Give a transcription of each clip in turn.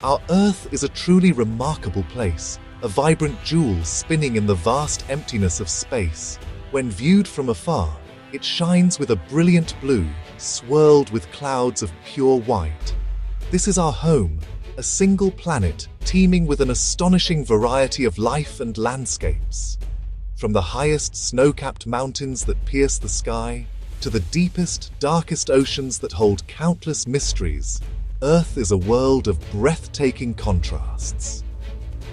Our Earth is a truly remarkable place, a vibrant jewel spinning in the vast emptiness of space. When viewed from afar, it shines with a brilliant blue, swirled with clouds of pure white. This is our home, a single planet teeming with an astonishing variety of life and landscapes. From the highest snow-capped mountains that pierce the sky, to the deepest, darkest oceans that hold countless mysteries, Earth is a world of breathtaking contrasts.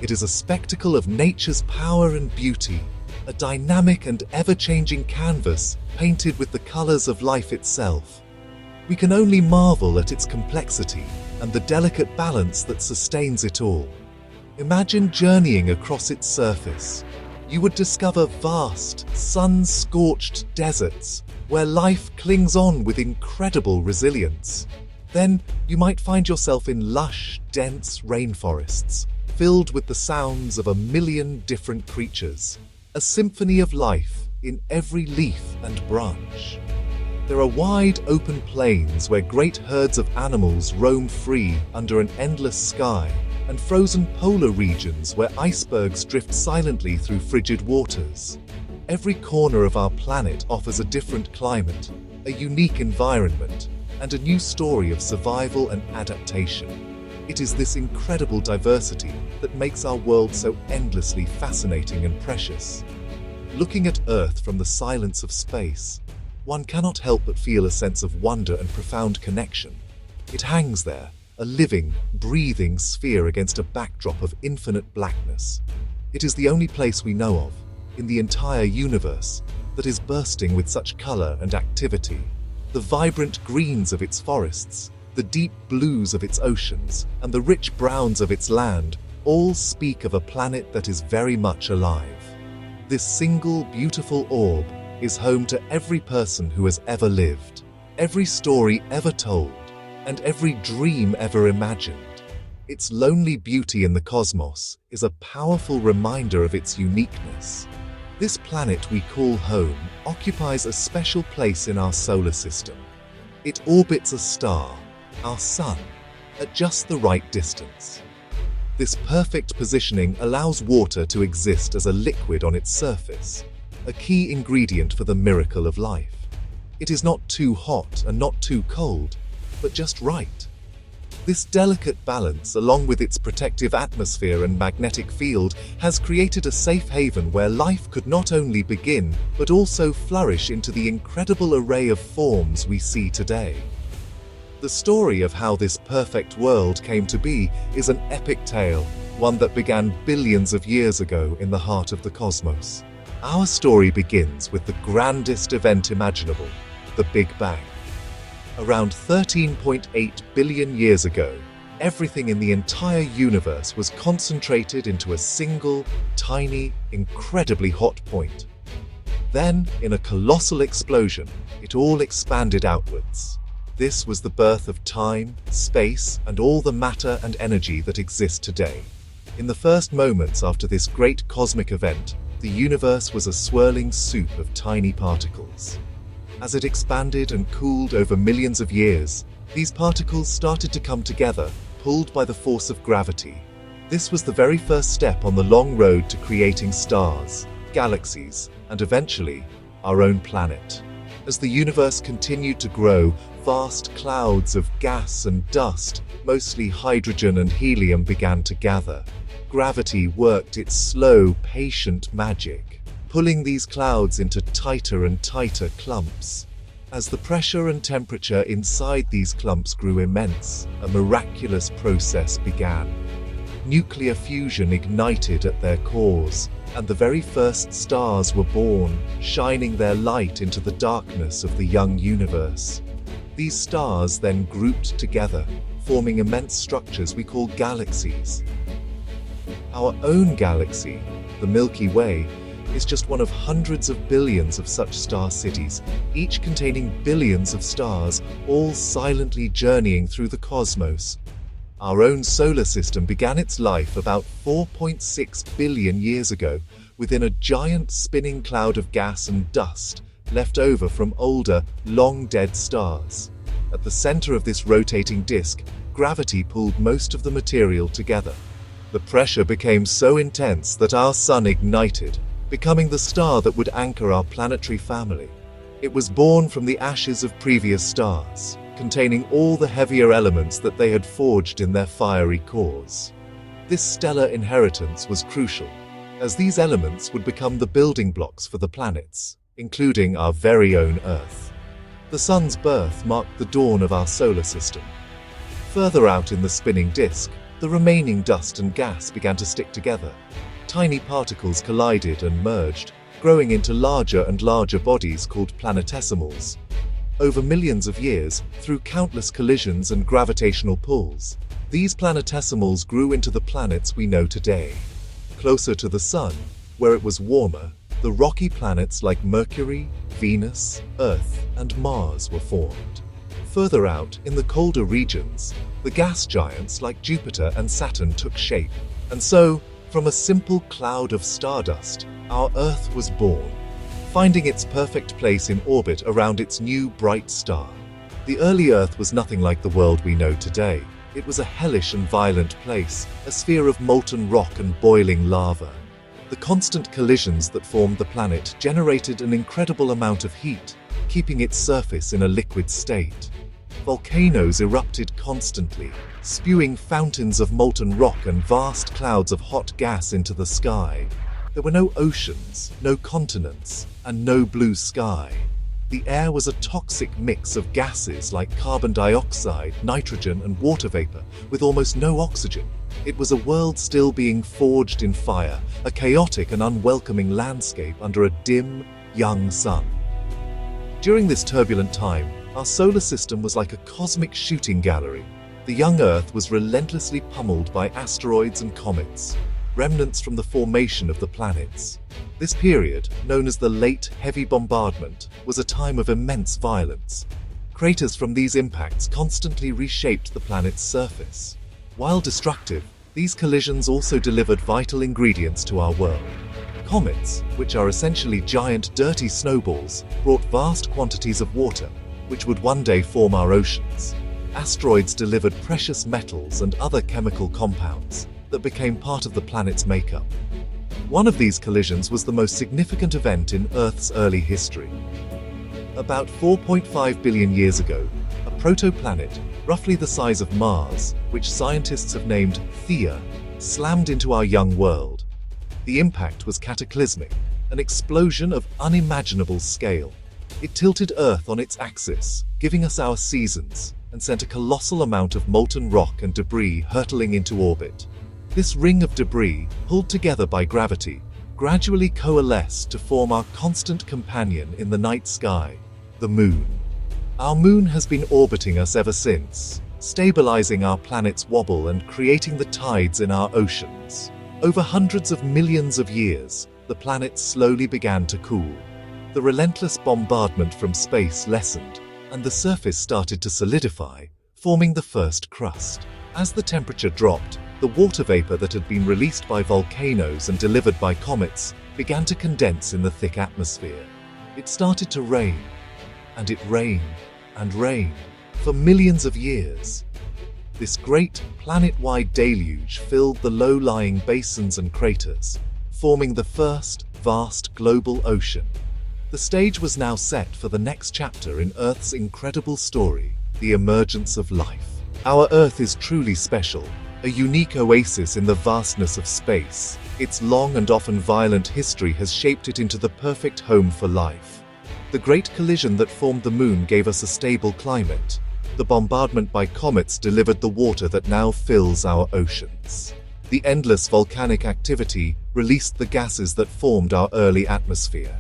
It is a spectacle of nature's power and beauty, a dynamic and ever-changing canvas painted with the colors of life itself. We can only marvel at its complexity and the delicate balance that sustains it all. Imagine journeying across its surface. You would discover vast, sun-scorched deserts where life clings on with incredible resilience. Then you might find yourself in lush, dense rainforests, filled with the sounds of a million different creatures, a symphony of life in every leaf and branch. There are wide open plains where great herds of animals roam free under an endless sky, and frozen polar regions where icebergs drift silently through frigid waters. Every corner of our planet offers a different climate, a unique environment, and a new story of survival and adaptation. It is this incredible diversity that makes our world so endlessly fascinating and precious. Looking at Earth from the silence of space, one cannot help but feel a sense of wonder and profound connection. It hangs there, a living, breathing sphere against a backdrop of infinite blackness. It is the only place we know of, in the entire universe, that is bursting with such color and activity. The vibrant greens of its forests, the deep blues of its oceans, and the rich browns of its land all speak of a planet that is very much alive. This single, beautiful orb is home to every person who has ever lived, every story ever told, and every dream ever imagined. Its lonely beauty in the cosmos is a powerful reminder of its uniqueness. This planet we call home occupies a special place in our solar system. It orbits a star, our Sun, at just the right distance. This perfect positioning allows water to exist as a liquid on its surface, a key ingredient for the miracle of life. It is not too hot and not too cold, but just right. This delicate balance, along with its protective atmosphere and magnetic field, has created a safe haven where life could not only begin, but also flourish into the incredible array of forms we see today. The story of how this perfect world came to be is an epic tale, one that began billions of years ago in the heart of the cosmos. Our story begins with the grandest event imaginable, the Big Bang. Around 13.8 billion years ago, everything in the entire universe was concentrated into a single, tiny, incredibly hot point. Then, in a colossal explosion, it all expanded outwards. This was the birth of time, space, and all the matter and energy that exist today. In the first moments after this great cosmic event, the universe was a swirling soup of tiny particles. As it expanded and cooled over millions of years, these particles started to come together, pulled by the force of gravity. This was the very first step on the long road to creating stars, galaxies, and eventually, our own planet. As the universe continued to grow, vast clouds of gas and dust, mostly hydrogen and helium, began to gather. Gravity worked its slow, patient magic, pulling these clouds into tighter and tighter clumps. As the pressure and temperature inside these clumps grew immense, a miraculous process began. Nuclear fusion ignited at their cores, and the very first stars were born, shining their light into the darkness of the young universe. These stars then grouped together, forming immense structures we call galaxies. Our own galaxy, the Milky Way, is just one of hundreds of billions of such star cities, each containing billions of stars, all silently journeying through the cosmos. Our own solar system began its life about 4.6 billion years ago, within a giant spinning cloud of gas and dust left over from older, long-dead stars. At the center of this rotating disk, gravity pulled most of the material together. The pressure became so intense that our sun ignited, becoming the star that would anchor our planetary family. It was born from the ashes of previous stars, containing all the heavier elements that they had forged in their fiery cores. This stellar inheritance was crucial, as these elements would become the building blocks for the planets, including our very own Earth. The sun's birth marked the dawn of our solar system. Further out in the spinning disk, the remaining dust and gas began to stick together. Tiny particles collided and merged, growing into larger and larger bodies called planetesimals. Over millions of years, through countless collisions and gravitational pulls, these planetesimals grew into the planets we know today. Closer to the Sun, where it was warmer, the rocky planets like Mercury, Venus, Earth, and Mars were formed. Further out, in the colder regions, the gas giants like Jupiter and Saturn took shape. And so, from a simple cloud of stardust, our Earth was born, finding its perfect place in orbit around its new bright star. The early Earth was nothing like the world we know today. It was a hellish and violent place, a sphere of molten rock and boiling lava. The constant collisions that formed the planet generated an incredible amount of heat, keeping its surface in a liquid state. Volcanoes erupted constantly, spewing fountains of molten rock and vast clouds of hot gas into the sky. There were no oceans, no continents, and no blue sky. The air was a toxic mix of gases like carbon dioxide, nitrogen, and water vapor, with almost no oxygen. It was a world still being forged in fire, a chaotic and unwelcoming landscape under a dim, young sun. During this turbulent time, our solar system was like a cosmic shooting gallery. The young Earth was relentlessly pummeled by asteroids and comets, remnants from the formation of the planets. This period, known as the Late Heavy Bombardment, was a time of immense violence. Craters from these impacts constantly reshaped the planet's surface. While destructive, these collisions also delivered vital ingredients to our world. Comets, which are essentially giant dirty snowballs, brought vast quantities of water, which would one day form our oceans. Asteroids delivered precious metals and other chemical compounds that became part of the planet's makeup. One of these collisions was the most significant event in Earth's early history. About 4.5 billion years ago, a protoplanet, roughly the size of Mars, which scientists have named Theia, slammed into our young world. The impact was cataclysmic, an explosion of unimaginable scale. It tilted Earth on its axis, giving us our seasons, and sent a colossal amount of molten rock and debris hurtling into orbit. This ring of debris, pulled together by gravity, gradually coalesced to form our constant companion in the night sky, the Moon. Our Moon has been orbiting us ever since, stabilizing our planet's wobble and creating the tides in our oceans. Over hundreds of millions of years, the planet slowly began to cool. The relentless bombardment from space lessened, and the surface started to solidify, forming the first crust. As the temperature dropped, the water vapor that had been released by volcanoes and delivered by comets began to condense in the thick atmosphere. It started to rain, and it rained, and rained, for millions of years. This great, planet-wide deluge filled the low-lying basins and craters, forming the first, vast global ocean. The stage was now set for the next chapter in Earth's incredible story, the emergence of life. Our Earth is truly special, a unique oasis in the vastness of space. Its long and often violent history has shaped it into the perfect home for life. The great collision that formed the Moon gave us a stable climate. The bombardment by comets delivered the water that now fills our oceans. The endless volcanic activity released the gases that formed our early atmosphere.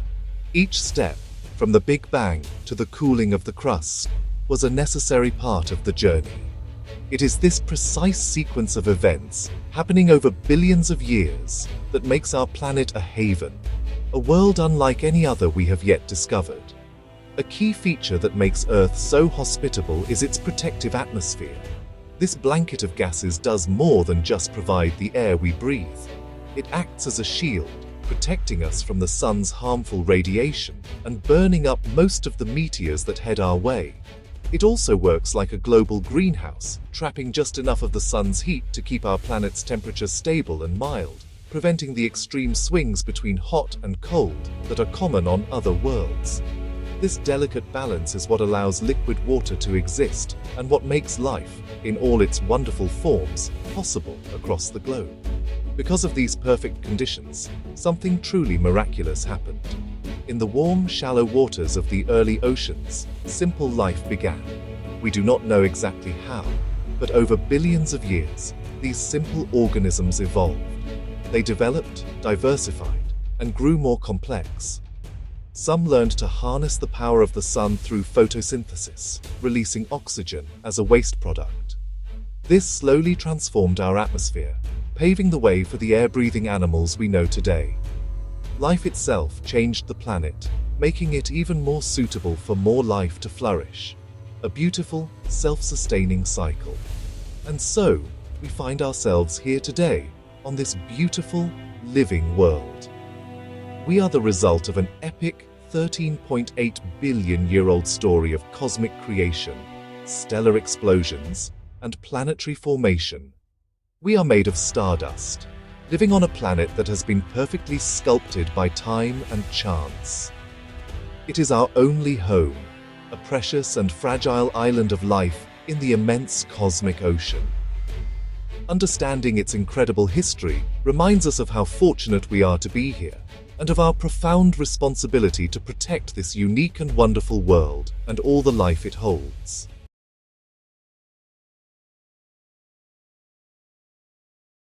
Each step, from the Big Bang to the cooling of the crust, was a necessary part of the journey. It is this precise sequence of events, happening over billions of years, that makes our planet a haven, a world unlike any other we have yet discovered. A key feature that makes Earth so hospitable is its protective atmosphere. This blanket of gases does more than just provide the air we breathe. It acts as a shield, protecting us from the sun's harmful radiation and burning up most of the meteors that head our way. It also works like a global greenhouse, trapping just enough of the sun's heat to keep our planet's temperature stable and mild, preventing the extreme swings between hot and cold that are common on other worlds. This delicate balance is what allows liquid water to exist and what makes life, in all its wonderful forms, possible across the globe. Because of these perfect conditions, something truly miraculous happened. In the warm, shallow waters of the early oceans, simple life began. We do not know exactly how, but over billions of years, these simple organisms evolved. They developed, diversified, and grew more complex. Some learned to harness the power of the sun through photosynthesis, releasing oxygen as a waste product. This slowly transformed our atmosphere, paving the way for the air-breathing animals we know today. Life itself changed the planet, making it even more suitable for more life to flourish. A beautiful, self-sustaining cycle. And so, we find ourselves here today, on this beautiful, living world. We are the result of an epic 13.8 billion-year-old story of cosmic creation, stellar explosions, and planetary formation. We are made of stardust, living on a planet that has been perfectly sculpted by time and chance. It is our only home, a precious and fragile island of life in the immense cosmic ocean. Understanding its incredible history reminds us of how fortunate we are to be here, and of our profound responsibility to protect this unique and wonderful world and all the life it holds.